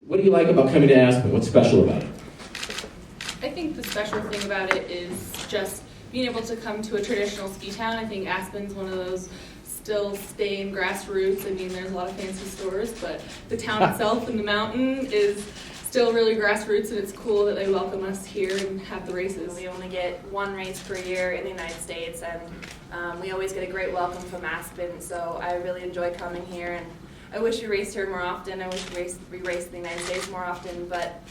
What do you like about coming to Aspen? What's special about it? I think the special thing about it is just being able to come to a traditional ski town. I think Aspen's one of those still staying grassroots. I mean, there's a lot of fancy stores, but the town itself and the mountain is still really grassroots, and it's cool that they welcome us here and have the races. We only get one race per year in the United States, and we always get a great welcome from Aspen, so I really enjoy coming here, and I wish we raced here more often. I wish we raced in the United States more often, but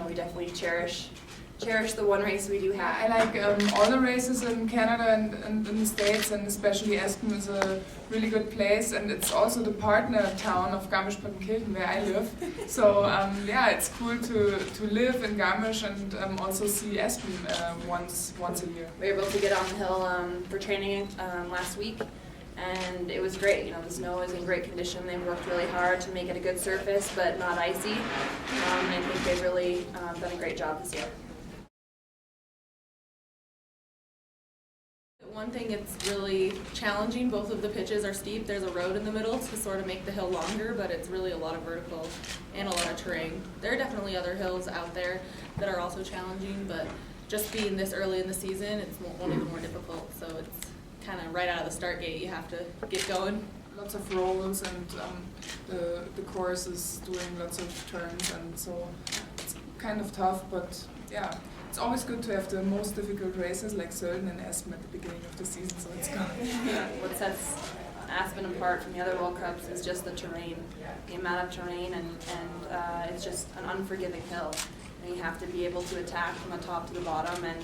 we definitely cherish the one race we do have. I like all the races in Canada and in the States, and especially Aspen is a really good place, and it's also the partner town of Garmisch-Partenkirchen where I live. So it's cool to live in Garmisch and also see Aspen once a year. We were able to get on the hill for training last week, and it was great. The snow is in great condition. They worked really hard to make it a good surface, but not icy. And I think they've really done a great job this year. One thing it's really challenging, both of the pitches are steep. There's a road in the middle to sort of make the hill longer, but it's really a lot of vertical and a lot of terrain. There are definitely other hills out there that are also challenging, but just being this early in the season, it's one of the more difficult. So it's kind of right out of the start gate, you have to get going. Lots of rolls, and the course is doing lots of turns, and so it's kind of tough, but yeah. It's always good to have the most difficult races like Sölden and Aspen at the beginning of the season, so it's good. Yeah, what sets Aspen apart from the other World Cups is just the terrain, the amount of terrain, and it's just an unforgiving hill. And you have to be able to attack from the top to the bottom, and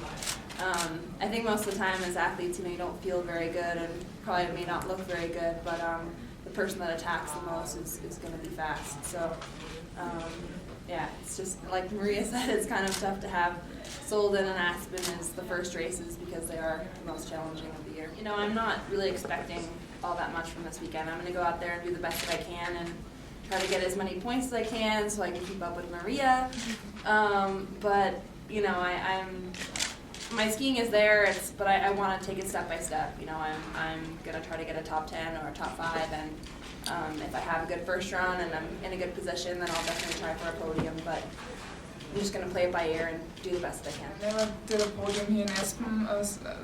I think most of the time as athletes, you don't feel very good and probably may not look very good, but the person that attacks the most is going to be fast. So it's just like Maria said, it's kind of tough to have Sölden and Aspen as the first races because they are the most challenging of the year. I'm not really expecting all that much from this weekend. I'm going to go out there and do the best that I can and try to get as many points as I can so I can keep up with Maria. But my skiing is there, but I want to take it step by step. I'm going to try to get a top 10 or a top 5, and if I have a good first run and I'm in a good position, then I'll definitely try for a podium. But I'm just going to play it by ear and do the best I can. I never did a podium here in Aspen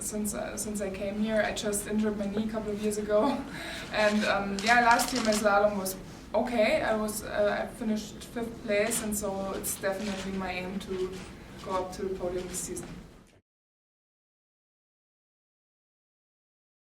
since I came here. I just injured my knee a couple of years ago, and last year my slalom was okay. I finished 5th place, and so it's definitely my aim to go up to the podium this season.